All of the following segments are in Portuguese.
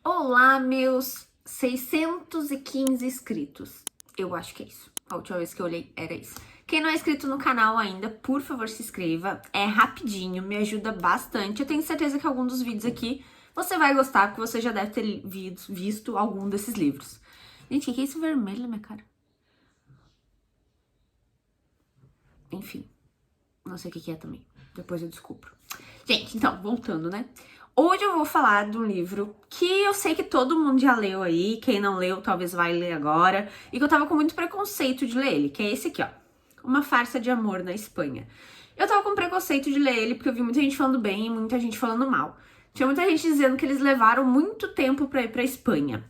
Olá, meus 615 inscritos. Eu acho que é isso. A última vez que eu olhei era isso. Quem não é inscrito no canal ainda, por favor, se inscreva. É rapidinho, me ajuda bastante. Eu tenho certeza que algum dos vídeos aqui você vai gostar, porque você já deve ter visto algum desses livros. Gente, o que é isso vermelho na minha cara? Enfim, não sei o que é também. Depois eu descubro. Gente, então, voltando, né? Hoje eu vou falar de um livro que eu sei que todo mundo já leu aí, quem não leu talvez vai ler agora, e que eu tava com muito preconceito de ler ele, que é esse aqui, ó. Uma Farsa de Amor na Espanha. Eu tava com preconceito de ler ele porque eu vi muita gente falando bem e muita gente falando mal. Tinha muita gente dizendo que eles levaram muito tempo pra ir pra Espanha.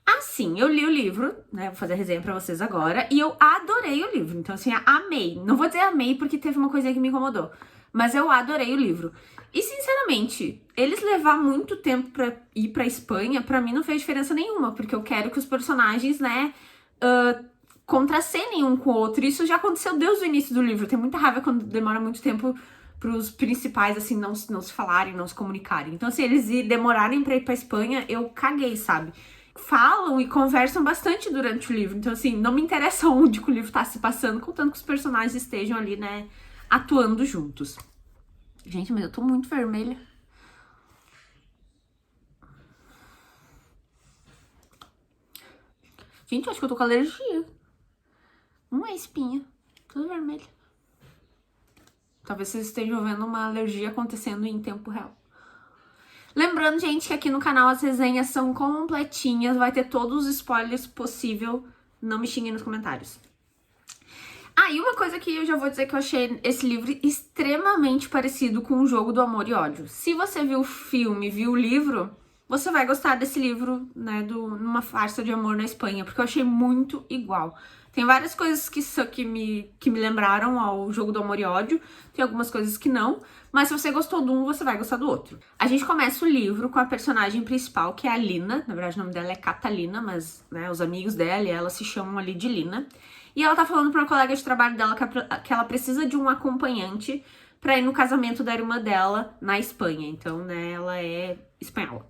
Assim, eu li o livro, né, vou fazer a resenha pra vocês agora, e eu adorei o livro, então assim, amei. Não vou dizer amei porque teve uma coisinha que me incomodou, mas eu adorei o livro. E sinceramente, eles levar muito tempo pra ir pra Espanha, pra mim não fez diferença nenhuma, porque eu quero que os personagens, né, contracenem um com o outro. Isso já aconteceu desde o início do livro. Tem muita raiva quando demora muito tempo pros principais, assim, não se falarem, não se comunicarem. Então, assim, eles demorarem pra ir pra Espanha, eu caguei, sabe? Falam e conversam bastante durante o livro. Então, assim, não me interessa onde que o livro tá se passando, contanto que os personagens estejam ali, né, atuando juntos. Gente, mas eu tô muito vermelha. Gente, eu acho que eu tô com alergia. Não é espinha, tudo vermelho. Talvez vocês estejam vendo uma alergia acontecendo em tempo real. Lembrando, gente, que aqui no canal as resenhas são completinhas, vai ter todos os spoilers possível. Não me xinguem nos comentários. E uma coisa que eu já vou dizer que eu achei esse livro extremamente parecido com o Jogo do Amor e Ódio. Se você viu o filme, viu o livro, você vai gostar desse livro, né, Numa Farsa de Amor na Espanha, porque eu achei muito igual. Tem várias coisas que me lembraram ao Jogo do Amor e Ódio, tem algumas coisas que não, mas se você gostou de um, você vai gostar do outro. A gente começa o livro com a personagem principal, que é a Lina. Na verdade, o nome dela é Catalina, mas, né, os amigos dela e ela se chamam ali de Lina. E ela tá falando pra uma colega de trabalho dela que ela precisa de um acompanhante pra ir no casamento da irmã dela na Espanha. Então, né, ela é espanhola.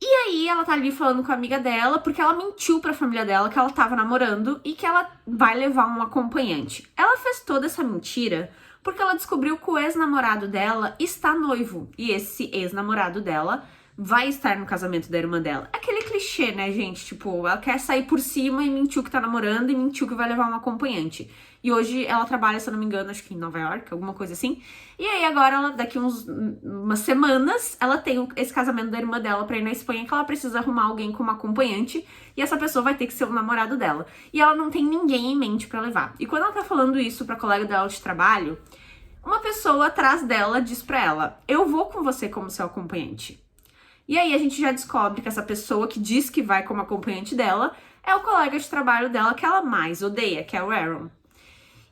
E aí ela tá ali falando com a amiga dela, porque ela mentiu pra família dela que ela tava namorando e que ela vai levar um acompanhante. Ela fez toda essa mentira porque ela descobriu que o ex-namorado dela está noivo. E esse ex-namorado dela vai estar no casamento da irmã dela. Aquele clichê, né, gente? Tipo, ela quer sair por cima e mentiu que tá namorando e mentiu que vai levar um acompanhante. E hoje ela trabalha, se eu não me engano, acho que em Nova York, alguma coisa assim. E aí agora, daqui umas semanas, ela tem esse casamento da irmã dela pra ir na Espanha, que ela precisa arrumar alguém como acompanhante. E essa pessoa vai ter que ser o namorado dela. E ela não tem ninguém em mente pra levar. E quando ela tá falando isso pra colega dela de trabalho, uma pessoa atrás dela diz pra ela: eu vou com você como seu acompanhante. E aí a gente já descobre que essa pessoa que diz que vai como acompanhante dela é o colega de trabalho dela que ela mais odeia, que é o Aaron.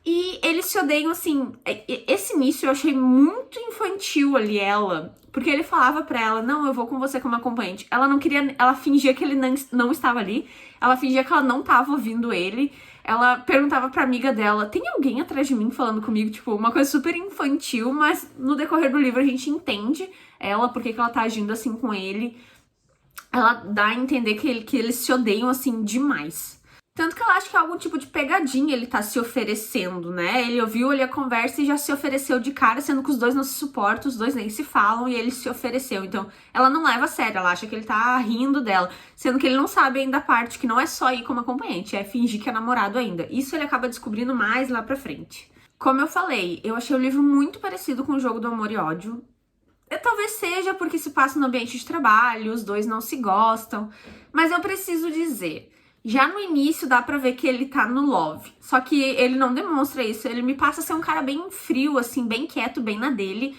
E eles se odeiam, assim, esse início eu achei muito infantil ali, ela, porque ele falava pra ela: não, eu vou com você como acompanhante. Ela não queria, ela fingia que ele não estava ali, ela fingia que ela não tava ouvindo ele. Ela perguntava pra amiga dela: tem alguém atrás de mim falando comigo? Tipo, uma coisa super infantil, mas no decorrer do livro a gente entende ela, porque que ela tá agindo assim com ele. Ela dá a entender que eles se odeiam, assim, demais. Tanto que ela acha que é algum tipo de pegadinha ele tá se oferecendo, né? Ele ouviu ali a conversa e já se ofereceu de cara, sendo que os dois não se suportam, os dois nem se falam, e ele se ofereceu. Então, ela não leva a sério, ela acha que ele tá rindo dela, sendo que ele não sabe ainda a parte que não é só ir como acompanhante, é fingir que é namorado ainda. Isso ele acaba descobrindo mais lá pra frente. Como eu falei, eu achei o livro muito parecido com o Jogo do Amor e Ódio. Talvez seja porque se passa no ambiente de trabalho, os dois não se gostam, mas eu preciso dizer, já no início dá pra ver que ele tá no love, só que ele não demonstra isso, ele me passa a ser um cara bem frio, assim, bem quieto, bem na dele,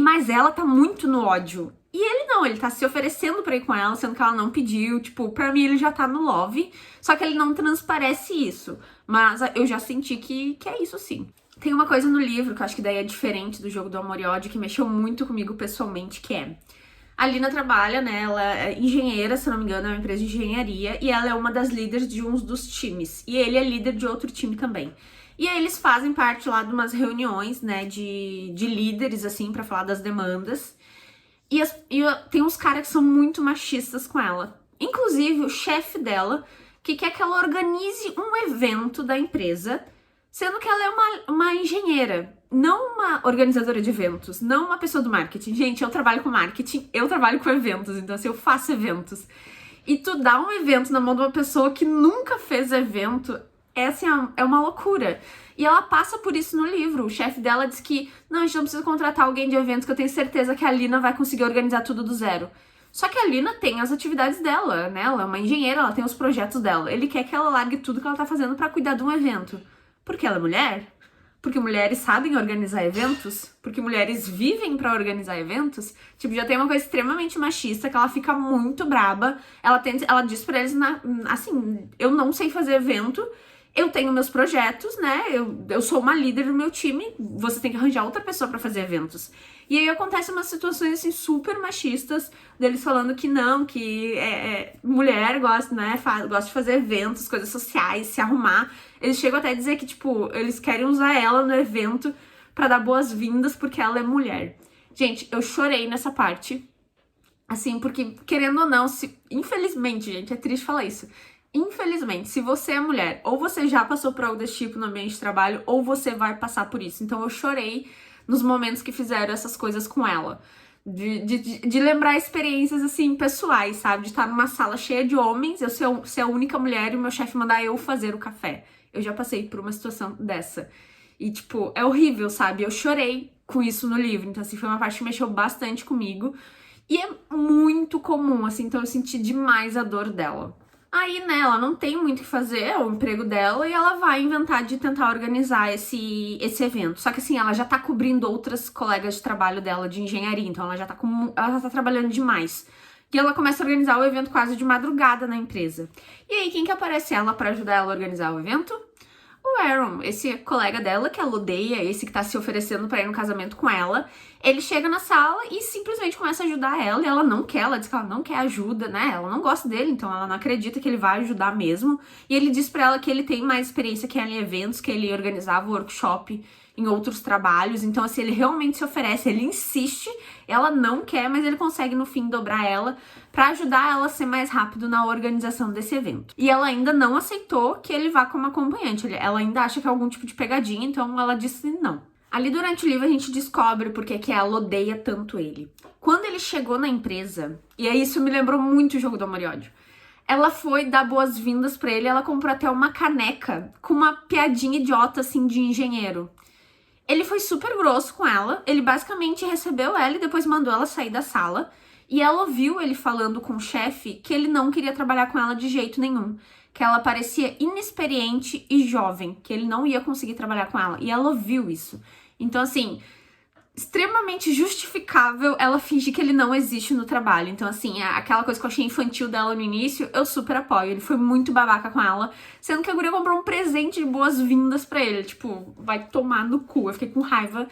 mas ela tá muito no ódio. E ele não, ele tá se oferecendo pra ir com ela, sendo que ela não pediu, tipo, pra mim ele já tá no love, só que ele não transparece isso, mas eu já senti que é isso sim. Tem uma coisa no livro que eu acho que daí é diferente do Jogo do Amor e Ódio, que mexeu muito comigo pessoalmente, que é: a Lina trabalha, né, ela é engenheira, se não me engano, é uma empresa de engenharia, e ela é uma das líderes de um dos times, e ele é líder de outro time também. E aí eles fazem parte lá de umas reuniões, né, de líderes, assim, pra falar das demandas. Tem uns caras que são muito machistas com ela. Inclusive, o chefe dela, que quer que ela organize um evento da empresa, sendo que ela é uma engenheira, não uma organizadora de eventos, não uma pessoa do marketing. Gente, eu trabalho com marketing, eu trabalho com eventos, então assim, eu faço eventos. E tu dá um evento na mão de uma pessoa que nunca fez evento, assim, é uma loucura. E ela passa por isso no livro. O chefe dela diz que, não, a gente não precisa contratar alguém de eventos, que eu tenho certeza que a Lina vai conseguir organizar tudo do zero. Só que a Lina tem as atividades dela, né? Ela é uma engenheira, ela tem os projetos dela. Ele quer que ela largue tudo que ela tá fazendo pra cuidar de um evento. Porque ela é mulher? Porque mulheres sabem organizar eventos? Porque mulheres vivem pra organizar eventos? Tipo, já tem uma coisa extremamente machista, que ela fica muito braba. Ela diz pra eles, assim, eu não sei fazer evento, eu tenho meus projetos, né? Eu sou uma líder do meu time, você tem que arranjar outra pessoa pra fazer eventos. E aí acontecem umas situações, assim, super machistas, deles falando que não, que mulher gosta, né? Gosta de fazer eventos, coisas sociais, se arrumar. Eles chegam até a dizer que, tipo, eles querem usar ela no evento pra dar boas-vindas porque ela é mulher. Gente, eu chorei nessa parte. Assim, porque, querendo ou não, infelizmente, gente, é triste falar isso. Infelizmente, se você é mulher, ou você já passou por algo desse tipo no ambiente de trabalho, ou você vai passar por isso. Então eu chorei nos momentos que fizeram essas coisas com ela. De lembrar experiências, assim, pessoais, sabe? De estar numa sala cheia de homens, eu ser a única mulher e o meu chefe mandar eu fazer o café. Eu já passei por uma situação dessa. E, tipo, é horrível, sabe? Eu chorei com isso no livro. Então, assim, foi uma parte que mexeu bastante comigo. E é muito comum, assim, então eu senti demais a dor dela. Aí, né, ela não tem muito o que fazer, é o emprego dela, e ela vai inventar de tentar organizar esse evento. Só que assim, ela já tá cobrindo outras colegas de trabalho dela de engenharia, então ela já tá trabalhando demais. E ela começa a organizar o evento quase de madrugada na empresa. E aí, quem que aparece ela pra ajudar ela a organizar o evento? O Aaron, esse colega dela que ela odeia, esse que tá se oferecendo pra ir no casamento com ela, ele chega na sala e simplesmente começa a ajudar ela, e ela não quer, ela diz que ela não quer ajuda, né? Ela não gosta dele, então ela não acredita que ele vai ajudar mesmo. E ele diz pra ela que ele tem mais experiência que ela em eventos, que ele organizava o workshop em outros trabalhos, então assim, ele realmente se oferece, ele insiste, ela não quer, mas ele consegue no fim dobrar ela pra ajudar ela a ser mais rápido na organização desse evento. E ela ainda não aceitou que ele vá como acompanhante, ela ainda acha que é algum tipo de pegadinha, então ela disse não. Ali durante o livro a gente descobre porque que ela odeia tanto ele. Quando ele chegou na empresa, e aí isso me lembrou muito o Jogo do Amor e Ódio, ela foi dar boas-vindas pra ele, ela comprou até uma caneca com uma piadinha idiota assim de engenheiro. Ele foi super grosso com ela, ele basicamente recebeu ela e depois mandou ela sair da sala. E ela ouviu ele falando com o chefe que ele não queria trabalhar com ela de jeito nenhum. Que ela parecia inexperiente e jovem, que ele não ia conseguir trabalhar com ela. E ela ouviu isso. Então, assim, extremamente justificável ela fingir que ele não existe no trabalho. Então, assim, aquela coisa que eu achei infantil dela no início, eu super apoio. Ele foi muito babaca com ela, sendo que a guria comprou um presente de boas-vindas pra ele. Tipo, vai tomar no cu. Eu fiquei com raiva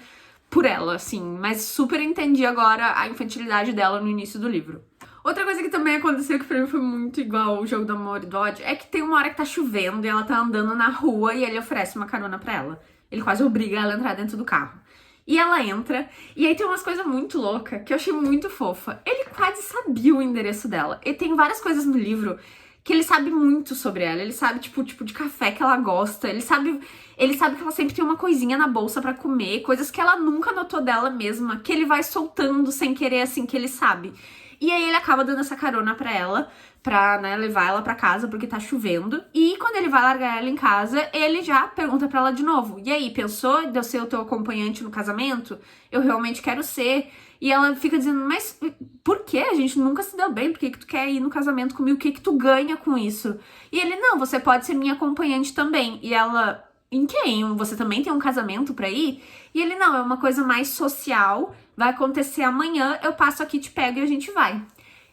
por ela, assim, mas super entendi agora a infantilidade dela no início do livro. Outra coisa que também aconteceu que pra mim foi muito igual o Jogo do Amor e do Ódio é que tem uma hora que tá chovendo e ela tá andando na rua e ele oferece uma carona pra ela. Ele quase obriga ela a entrar dentro do carro. E ela entra, e aí tem umas coisas muito loucas que eu achei muito fofa. Ele quase sabia o endereço dela. E tem várias coisas no livro que ele sabe muito sobre ela. Ele sabe, tipo de café que ela gosta. Ele sabe que ela sempre tem uma coisinha na bolsa pra comer. Coisas que ela nunca notou dela mesma. Que ele vai soltando sem querer, assim, que ele sabe. E aí ele acaba dando essa carona pra ela, pra, né, levar ela pra casa porque tá chovendo. E quando ele vai largar ela em casa, ele já pergunta pra ela de novo. E aí, pensou de eu ser o teu acompanhante no casamento? Eu realmente quero ser. E ela fica dizendo, mas por que? A gente nunca se deu bem, por que tu quer ir no casamento comigo? O que tu ganha com isso? E ele, não, você pode ser minha acompanhante também. E ela, em quem? Você também tem um casamento pra ir? E ele, não, é uma coisa mais social, vai acontecer amanhã, eu passo aqui, te pego e a gente vai.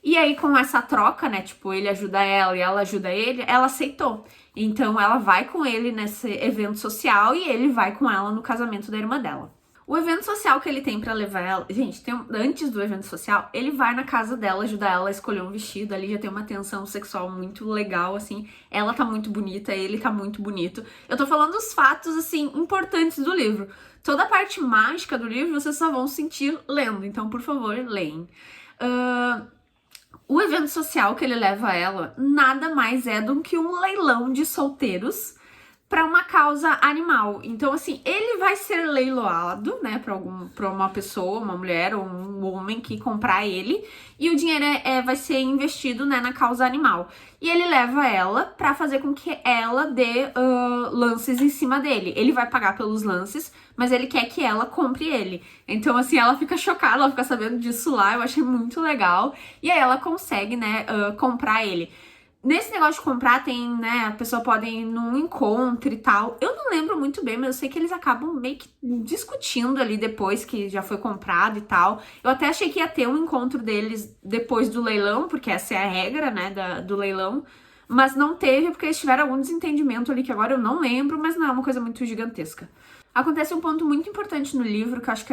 E aí, com essa troca, né, tipo, ele ajuda ela e ela ajuda ele, ela aceitou. Então, ela vai com ele nesse evento social e ele vai com ela no casamento da irmã dela. O evento social que ele tem pra levar ela... Gente, antes do evento social, ele vai na casa dela, ajudar ela a escolher um vestido. Ali já tem uma tensão sexual muito legal, assim. Ela tá muito bonita, ele tá muito bonito. Eu tô falando os fatos, assim, importantes do livro. Toda a parte mágica do livro vocês só vão sentir lendo. Então, por favor, leem. O evento social que ele leva ela nada mais é do que um leilão de solteiros para uma causa animal. Então, assim, ele vai ser leiloado, né, para uma pessoa, uma mulher ou um homem que comprar ele, e o dinheiro vai ser investido, né, na causa animal. E ele leva ela para fazer com que ela dê lances em cima dele. Ele vai pagar pelos lances, mas ele quer que ela compre ele. Então, assim, ela fica chocada, ela fica sabendo disso lá, eu achei muito legal. E aí ela consegue, né, comprar ele. Nesse negócio de comprar tem, né, a pessoa pode ir num encontro e tal. Eu não lembro muito bem, mas eu sei que eles acabam meio que discutindo ali depois que já foi comprado e tal. Eu até achei que ia ter um encontro deles depois do leilão, porque essa é a regra, né, do leilão. Mas não teve, porque eles tiveram algum desentendimento ali que agora eu não lembro, mas não é uma coisa muito gigantesca. Acontece um ponto muito importante no livro, que eu acho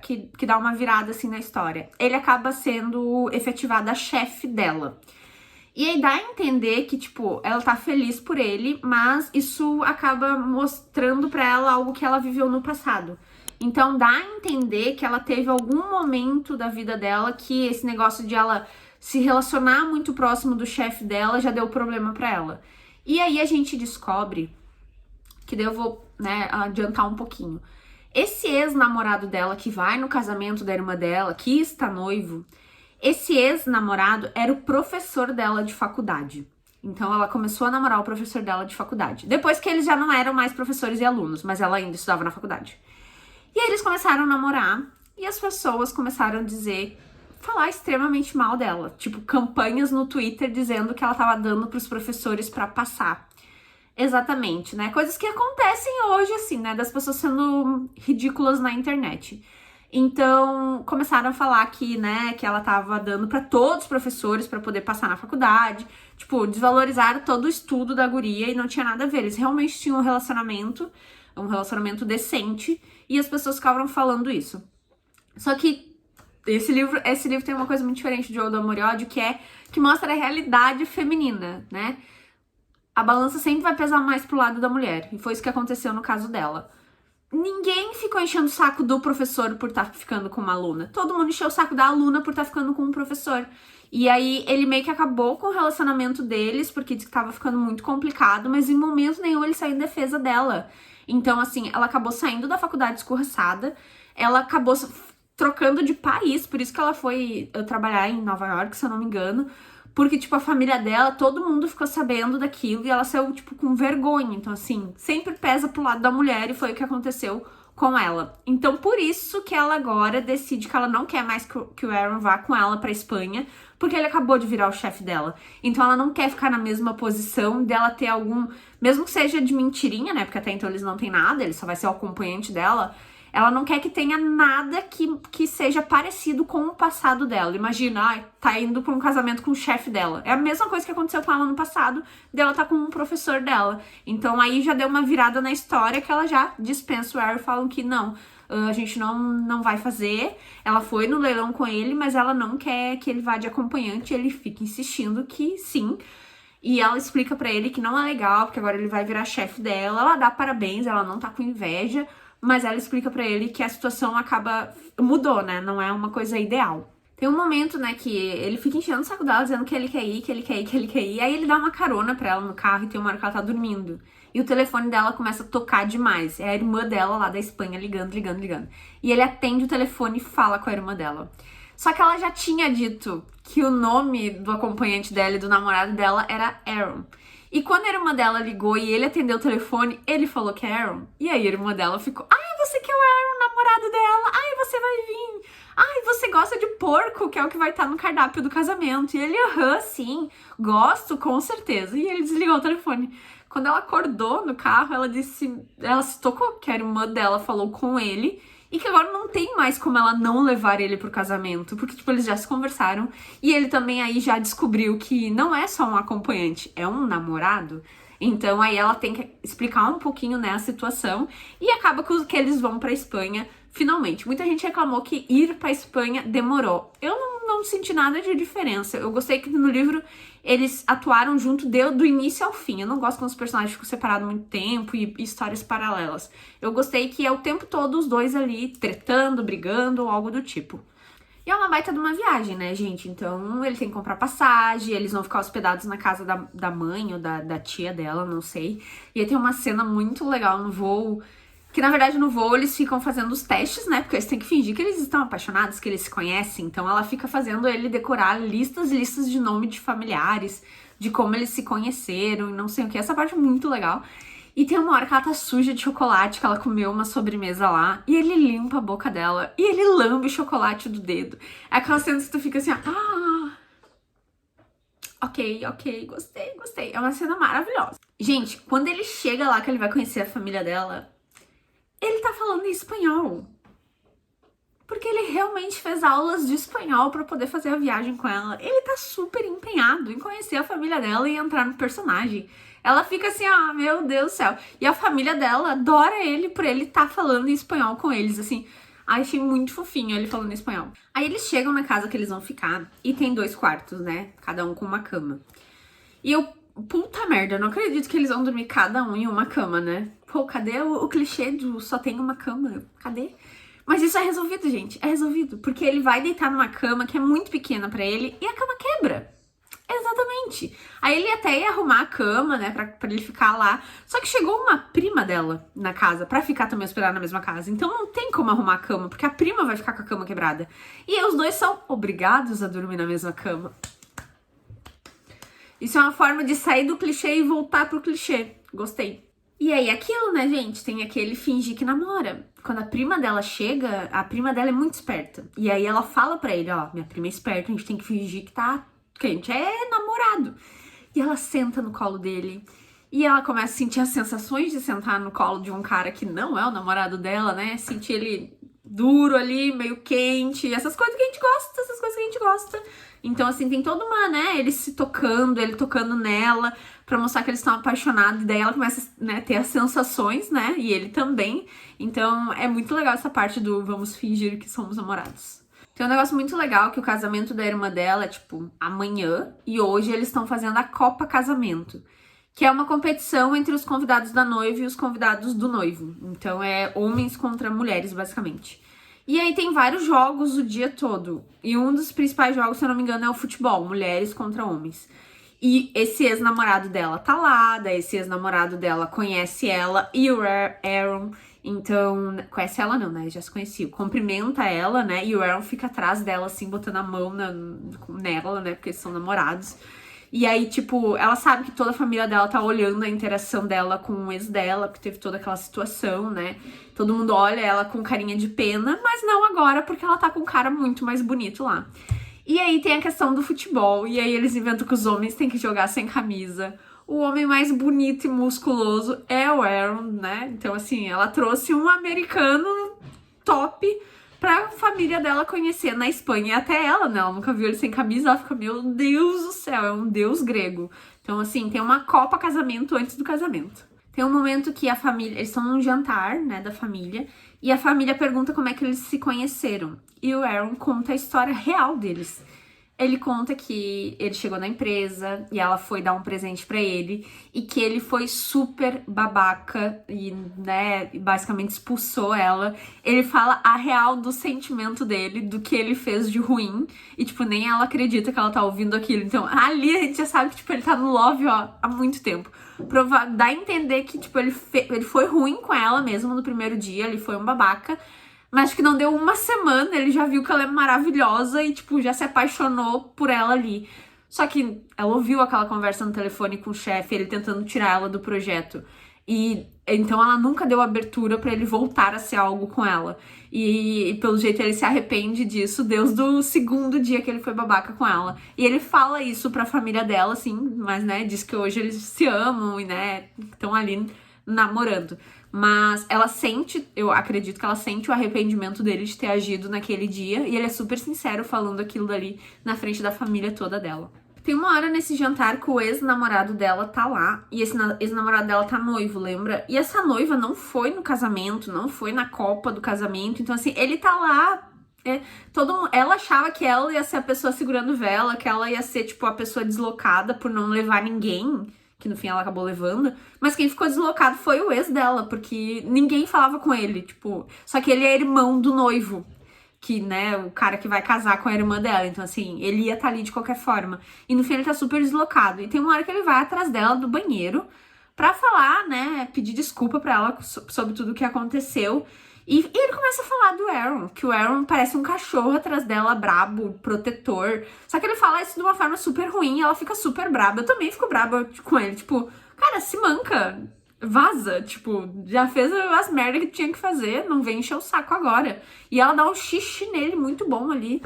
que dá uma virada, assim, na história. Ele acaba sendo efetivado a chefe dela. E aí dá a entender que, tipo, ela tá feliz por ele, mas isso acaba mostrando pra ela algo que ela viveu no passado. Então dá a entender que ela teve algum momento da vida dela que esse negócio de ela se relacionar muito próximo do chefe dela já deu problema pra ela. E aí a gente descobre, que daí eu vou, né, adiantar um pouquinho. Esse ex-namorado dela que vai no casamento da irmã dela, que está noivo, esse ex-namorado era o professor dela de faculdade. Então ela começou a namorar o professor dela de faculdade. Depois que eles já não eram mais professores e alunos, mas ela ainda estudava na faculdade. E aí eles começaram a namorar e as pessoas começaram a falar extremamente mal dela. Tipo, campanhas no Twitter dizendo que ela tava dando pros professores pra passar. Exatamente, né? Coisas que acontecem hoje, assim, né? Das pessoas sendo ridículas na internet. Então, começaram a falar que, né, que ela tava dando pra todos os professores pra poder passar na faculdade. Tipo, desvalorizaram todo o estudo da guria e não tinha nada a ver. Eles realmente tinham um relacionamento decente, e as pessoas ficavam falando isso. Só que esse livro tem uma coisa muito diferente de O do Amor e Ódio, que mostra a realidade feminina, né? A balança sempre vai pesar mais pro lado da mulher, e foi isso que aconteceu no caso dela. Ninguém ficou enchendo o saco do professor por estar ficando com uma aluna. Todo mundo encheu o saco da aluna por estar ficando com um professor. E aí ele meio que acabou com o relacionamento deles, porque disse que tava ficando muito complicado, mas em momento nenhum ele saiu em defesa dela. Então, assim, ela acabou saindo da faculdade escorraçada, ela acabou trocando de país, por isso que ela foi trabalhar em Nova York, se eu não me engano. Porque, tipo, a família dela, todo mundo ficou sabendo daquilo e ela saiu, tipo, com vergonha. Então, assim, sempre pesa pro lado da mulher e foi o que aconteceu com ela. Então, por isso que ela agora decide que ela não quer mais que o Aaron vá com ela pra Espanha, porque ele acabou de virar o chefe dela. Então, ela não quer ficar na mesma posição dela ter algum... Mesmo que seja de mentirinha, né? Porque até então eles não têm nada, ele só vai ser o acompanhante dela. Ela não quer que tenha nada que seja parecido com o passado dela. Imagina, tá indo pra um casamento com o chefe dela. É a mesma coisa que aconteceu com ela no passado, dela tá com um professor dela. Então aí já deu uma virada na história que ela já dispensa o Harry, falam que não, a gente não vai fazer. Ela foi no leilão com ele, mas ela não quer que ele vá de acompanhante, ele fica insistindo que sim. E ela explica pra ele que não é legal, porque agora ele vai virar chefe dela. Ela dá parabéns, ela não tá com inveja, mas ela explica pra ele que a situação mudou, né? Não é uma coisa ideal. Tem um momento, né, que ele fica enchendo o saco dela, dizendo que ele quer ir, que ele quer ir, que ele quer ir. Aí ele dá uma carona pra ela no carro e tem uma hora que ela tá dormindo. E o telefone dela começa a tocar demais. É a irmã dela lá da Espanha ligando. E ele atende o telefone e fala com a irmã dela. Só que ela já tinha dito que o nome do acompanhante dela e do namorado dela era Aaron. E quando a irmã dela ligou e ele atendeu o telefone, ele falou que é Aaron. E aí a irmã dela ficou, ai, você que é o Aaron, namorado dela. Ai, você vai vir. Ai, você gosta de porco, que é o que vai estar no cardápio do casamento. E ele, sim, gosto, com certeza. E ele desligou o telefone. Quando ela acordou no carro, ela se tocou que a irmã dela falou com ele e que agora não tem mais como ela não levar ele pro casamento, porque, tipo, eles já se conversaram e ele também aí já descobriu que não é só um acompanhante, é um namorado. Então aí ela tem que explicar um pouquinho, né, a situação, e acaba que eles vão pra Espanha Finalmente. Muita gente reclamou que ir pra Espanha demorou. Eu não senti nada de diferença. Eu gostei que no livro eles atuaram junto do início ao fim. Eu não gosto quando os personagens ficam separados muito tempo e histórias paralelas. Eu gostei que é o tempo todo os dois ali tretando, brigando ou algo do tipo. E é uma baita de uma viagem, né, gente? Então, ele tem que comprar passagem, eles vão ficar hospedados na casa da mãe ou da tia dela, não sei. E aí tem uma cena muito legal no voo, que na verdade no voo eles ficam fazendo os testes, né? Porque eles têm que fingir que eles estão apaixonados, que eles se conhecem. Então ela fica fazendo ele decorar listas e listas de nome de familiares, de como eles se conheceram e não sei o que. Essa parte é muito legal. E tem uma hora que ela tá suja de chocolate, que ela comeu uma sobremesa lá, e ele limpa a boca dela, e ele lambe o chocolate do dedo. É aquela cena que tu fica assim, ok, gostei. É uma cena maravilhosa. Gente, quando ele chega lá, que ele vai conhecer a família dela, ele tá falando em espanhol. Porque ele realmente fez aulas de espanhol pra poder fazer a viagem com ela. Ele tá super empenhado em conhecer a família dela e entrar no personagem. Ela fica assim, meu Deus do céu. E a família dela adora ele por ele tá falando em espanhol com eles, assim. Achei muito fofinho ele falando em espanhol. Aí eles chegam na casa que eles vão ficar e tem 2 quartos, né? Cada um com uma cama. E eu, puta merda, eu não acredito que eles vão dormir cada um em uma cama, né? Pô, cadê o clichê do só tem uma cama? Cadê? Mas isso é resolvido, gente. É resolvido. Porque ele vai deitar numa cama que é muito pequena pra ele e a cama quebra. Exatamente. Aí ele até ia arrumar a cama, né, pra ele ficar lá. Só que chegou uma prima dela na casa pra ficar também hospedada na mesma casa. Então não tem como arrumar a cama, porque a prima vai ficar com a cama quebrada. E aí os dois são obrigados a dormir na mesma cama. Isso é uma forma de sair do clichê e voltar pro clichê. Gostei. E aí aquilo, né, gente? Tem aquele fingir que namora. Quando a prima dela chega, a prima dela é muito esperta. E aí ela fala pra ele, minha prima é esperta, a gente tem que fingir que a gente é namorado. E ela senta no colo dele. E ela começa a sentir as sensações de sentar no colo de um cara que não é o namorado dela, né? Sentir ele duro ali, meio quente. Essas coisas que a gente gosta. Então, assim, tem toda uma, né? Ele se tocando, ele tocando nela pra mostrar que eles estão apaixonados. E daí ela começa, né, a ter as sensações, né? E ele também. Então, é muito legal essa parte do vamos fingir que somos namorados. Tem um negócio muito legal que o casamento da irmã dela é, tipo, amanhã. E hoje eles estão fazendo a Copa Casamento. Que é uma competição entre os convidados da noiva e os convidados do noivo. Então, é homens contra mulheres, basicamente. E aí tem vários jogos o dia todo. E um dos principais jogos, se eu não me engano, é o futebol. Mulheres contra homens. E esse ex-namorado dela tá lá. Daí esse ex-namorado dela conhece ela e o Aaron. Então, conhece ela não, né? Já se conhecia. Cumprimenta ela, né? E o Aaron fica atrás dela, assim, botando a mão nela, né? Porque eles são namorados. E aí, tipo, ela sabe que toda a família dela tá olhando a interação dela com o ex dela, porque teve toda aquela situação, né? Todo mundo olha ela com carinha de pena, mas não agora, porque ela tá com um cara muito mais bonito lá. E aí tem a questão do futebol, e aí eles inventam que os homens têm que jogar sem camisa. O homem mais bonito e musculoso é o Aaron, né? Então, assim, ela trouxe um americano top pra família dela conhecer na Espanha. E até ela, né? Ela nunca viu ele sem camisa. Ela fica, meu Deus do céu, é um deus grego. Então, assim, tem uma Copa Casamento antes do casamento. Tem um momento que a família... Eles estão num jantar, né, da família. E a família pergunta como é que eles se conheceram. E o Aaron conta a história real deles. Ele conta que ele chegou na empresa e ela foi dar um presente pra ele e que ele foi super babaca e, né, basicamente expulsou ela. Ele fala a real do sentimento dele, do que ele fez de ruim e, tipo, nem ela acredita que ela tá ouvindo aquilo. Então, ali a gente já sabe que, tipo, ele tá no love, há muito tempo. Dá a entender que, tipo, ele foi ruim com ela mesmo no primeiro dia, ele foi um babaca. Mas acho que não deu uma semana, ele já viu que ela é maravilhosa e, tipo, já se apaixonou por ela ali. Só que ela ouviu aquela conversa no telefone com o chefe, ele tentando tirar ela do projeto. E então ela nunca deu abertura pra ele voltar a ser algo com ela. E pelo jeito ele se arrepende disso desde o segundo dia que ele foi babaca com ela. E ele fala isso pra família dela, assim, mas, né, diz que hoje eles se amam e, né, estão ali namorando. Mas ela sente, eu acredito que ela sente o arrependimento dele de ter agido naquele dia. E ele é super sincero falando aquilo dali na frente da família toda dela. Tem uma hora nesse jantar que o ex-namorado dela tá lá, e esse ex-namorado dela tá noivo, lembra? E essa noiva não foi no casamento, não foi na copa do casamento, então assim, ele tá lá, ela achava que ela ia ser a pessoa segurando vela, que ela ia ser, tipo, a pessoa deslocada por não levar ninguém, que no fim ela acabou levando, mas quem ficou deslocado foi o ex dela, porque ninguém falava com ele, tipo, só que ele é irmão do noivo, que, né, o cara que vai casar com a irmã dela, então assim, ele ia estar ali de qualquer forma, e no fim ele tá super deslocado, e tem uma hora que ele vai atrás dela do banheiro pra falar, né, pedir desculpa pra ela sobre tudo o que aconteceu, e ele começa a falar do Aaron, que o Aaron parece um cachorro atrás dela, brabo, protetor. Só que ele fala isso de uma forma super ruim e ela fica super braba. Eu também fico braba com ele, tipo, cara, se manca, vaza, tipo, já fez as merdas que tinha que fazer, não vem encher o saco agora. E ela dá um xixi nele muito bom ali.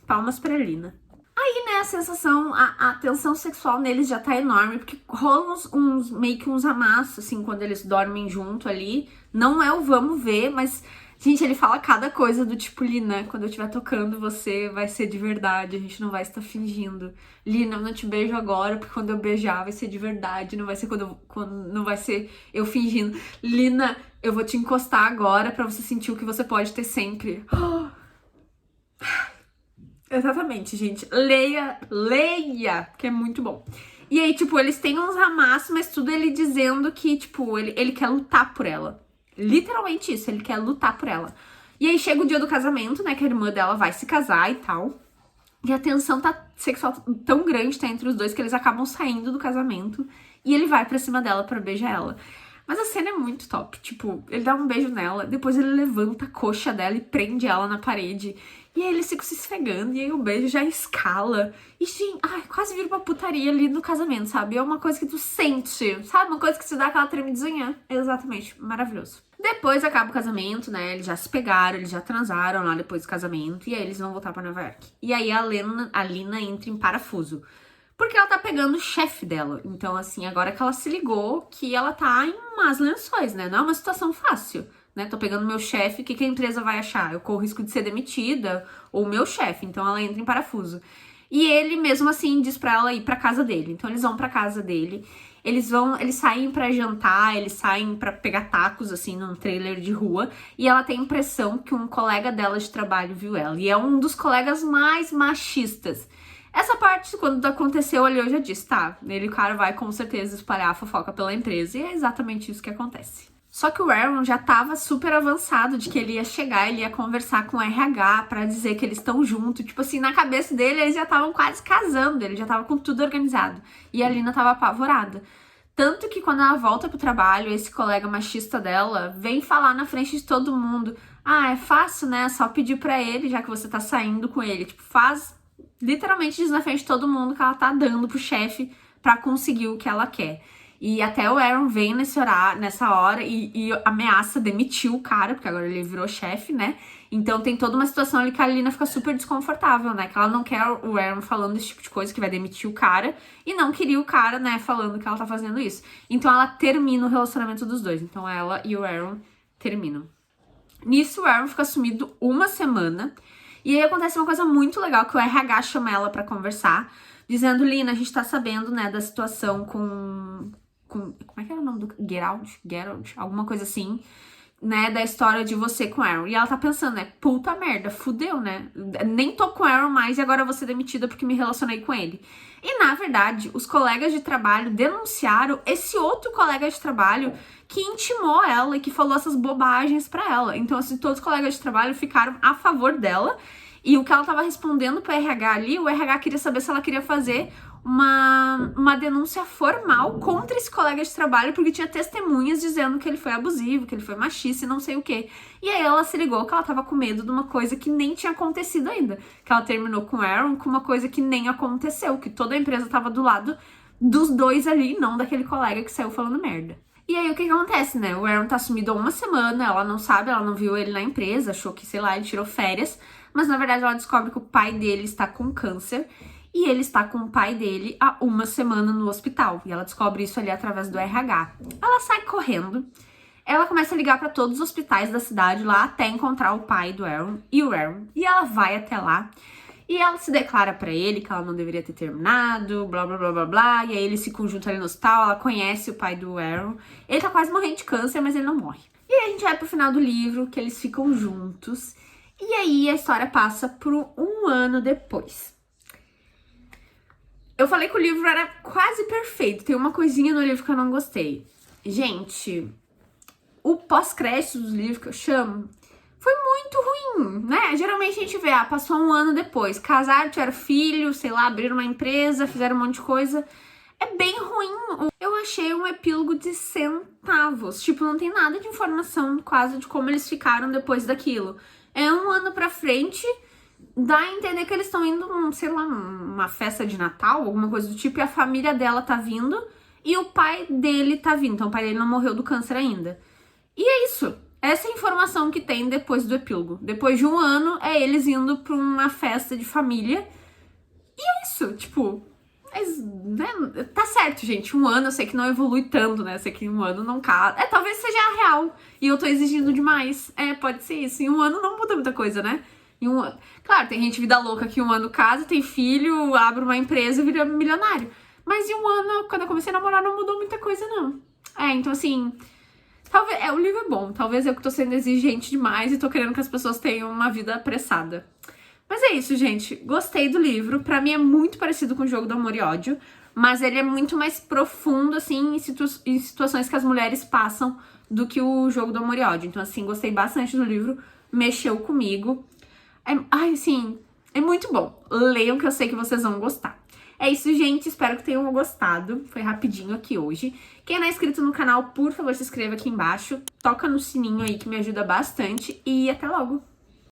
Palmas pra Lina. Aí, né, a sensação, a tensão sexual neles já tá enorme, porque rolam meio que uns amassos, assim, quando eles dormem junto ali. Não é o vamos ver, mas, gente, ele fala cada coisa do tipo, Lina, quando eu estiver tocando você, vai ser de verdade, a gente não vai estar fingindo. Lina, eu não te beijo agora, porque quando eu beijar vai ser de verdade, não vai ser quando não vai ser eu fingindo. Lina, eu vou te encostar agora pra você sentir o que você pode ter sempre. Exatamente, gente. Leia, que é muito bom. E aí, tipo, eles têm uns amassos, mas tudo ele dizendo que, tipo, ele quer lutar por ela. Literalmente isso, ele quer lutar por ela. E aí chega o dia do casamento, né, que a irmã dela vai se casar e tal. E a tensão sexual tão grande tá entre os dois que eles acabam saindo do casamento. E ele vai pra cima dela pra beijar ela. Mas a cena é muito top. Tipo, ele dá um beijo nela, depois ele levanta a coxa dela e prende ela na parede. E aí eles ficam se esfregando, e aí o beijo já escala. E, gente, quase vira uma putaria ali no casamento, sabe? É uma coisa que tu sente, sabe? Uma coisa que te dá aquela tremidinha. Exatamente, maravilhoso. Depois acaba o casamento, né? Eles já se pegaram, eles já transaram lá depois do casamento. E aí eles vão voltar pra Nova York. E aí a Lina entra em parafuso. Porque ela tá pegando o chefe dela. Então, assim, agora que ela se ligou que ela tá em más lençóis, né? Não é uma situação fácil, né? Tô pegando meu chefe, o que a empresa vai achar? Eu corro o risco de ser demitida, ou meu chefe. Então, ela entra em parafuso. E ele, mesmo assim, diz pra ela ir pra casa dele. Então, eles vão pra casa dele. Eles saem pra jantar, eles saem pra pegar tacos, assim, num trailer de rua. E ela tem a impressão que um colega dela de trabalho viu ela. E é um dos colegas mais machistas. Essa parte, quando aconteceu ali, eu já disse, tá, o cara vai com certeza espalhar a fofoca pela empresa, e é exatamente isso que acontece. Só que o Aaron já tava super avançado de que ele ia chegar, ele ia conversar com o RH pra dizer que eles estão juntos. Tipo assim, na cabeça dele, eles já estavam quase casando, ele já tava com tudo organizado. E a Lina tava apavorada. Tanto que quando ela volta pro trabalho, esse colega machista dela vem falar na frente de todo mundo, é fácil, né, só pedir pra ele, já que você tá saindo com ele. Tipo, literalmente diz na frente de todo mundo que ela tá dando pro chefe pra conseguir o que ela quer. E até o Aaron vem nessa hora e ameaça demitir o cara, porque agora ele virou chefe, né? Então tem toda uma situação ali que a Lina fica super desconfortável, né? Que ela não quer o Aaron falando esse tipo de coisa, que vai demitir o cara. E não queria o cara, né, falando que ela tá fazendo isso. Então ela termina o relacionamento dos dois. Então ela e o Aaron terminam. Nisso o Aaron fica sumido uma semana. E aí acontece uma coisa muito legal, que o RH chama ela pra conversar, dizendo, Lina, a gente tá sabendo, né, da situação com como é que era o nome do... Geralt, alguma coisa assim, né, da história de você com o Aaron. E ela tá pensando, né, puta merda, fudeu, né, nem tô com o Aaron mais e agora eu vou ser demitida porque me relacionei com ele. E, na verdade, os colegas de trabalho denunciaram esse outro colega de trabalho que intimou ela e que falou essas bobagens pra ela. Então, assim, todos os colegas de trabalho ficaram a favor dela. E o que ela tava respondendo pro RH ali, o RH queria saber se ela queria fazer uma denúncia formal contra esse colega de trabalho, porque tinha testemunhas dizendo que ele foi abusivo, que ele foi machista e não sei o quê. E aí ela se ligou que ela tava com medo de uma coisa que nem tinha acontecido ainda. Que ela terminou com o Aaron com uma coisa que nem aconteceu, que toda a empresa tava do lado dos dois ali, não daquele colega que saiu falando merda. E aí o que acontece, né? O Aaron tá sumido há uma semana, ela não sabe, ela não viu ele na empresa, achou que, sei lá, ele tirou férias, mas na verdade ela descobre que o pai dele está com câncer e ele está com o pai dele há uma semana no hospital. E ela descobre isso ali através do RH. Ela sai correndo, ela começa a ligar para todos os hospitais da cidade lá até encontrar o pai do Aaron e o Aaron. E ela vai até lá E ela se declara pra ele que ela não deveria ter terminado, blá, blá, blá, blá, blá. E aí eles se juntam ali no hospital, ela conhece o pai do Aaron. Ele tá quase morrendo de câncer, mas ele não morre. E aí a gente vai pro final do livro, que eles ficam juntos. E aí a história passa por um ano depois. Eu falei que o livro era quase perfeito. Tem uma coisinha no livro que eu não gostei. Gente, o pós-crédito do livro, que eu chamo, foi muito ruim, né? Geralmente a gente vê, passou um ano depois, casaram, tiveram filho, sei lá, abriram uma empresa, fizeram um monte de coisa. É bem ruim. Eu achei um epílogo de centavos. Tipo, não tem nada de informação quase de como eles ficaram depois daquilo. É um ano pra frente, dá a entender que eles estão indo, sei lá, uma festa de Natal, alguma coisa do tipo, e a família dela tá vindo e o pai dele tá vindo. Então o pai dele não morreu do câncer ainda. E é isso. Essa é a informação que tem depois do epílogo. Depois de um ano, é eles indo pra uma festa de família. E é isso, tipo... Mas, né, tá certo, gente. Um ano eu sei que não evolui tanto, né? Eu sei que em um ano não casa. Talvez seja a real. E eu tô exigindo demais. Pode ser isso. Em um ano não muda muita coisa, né? Em um ano... Claro, tem gente vida louca que em um ano casa, tem filho, abre uma empresa e vira milionário. Mas em um ano, quando eu comecei a namorar, não mudou muita coisa, não. Então assim... Talvez, o livro é bom, talvez eu que tô sendo exigente demais e tô querendo que as pessoas tenham uma vida apressada. Mas é isso, gente. Gostei do livro. Pra mim é muito parecido com o Jogo do Amor e Ódio, mas ele é muito mais profundo, assim, em situações que as mulheres passam do que o Jogo do Amor e Ódio. Então, assim, gostei bastante do livro, mexeu comigo. Assim, é muito bom. Leiam que eu sei que vocês vão gostar. É isso, gente. Espero que tenham gostado. Foi rapidinho aqui hoje. Quem não é inscrito no canal, por favor, se inscreva aqui embaixo. Toca no sininho aí que me ajuda bastante. E até logo!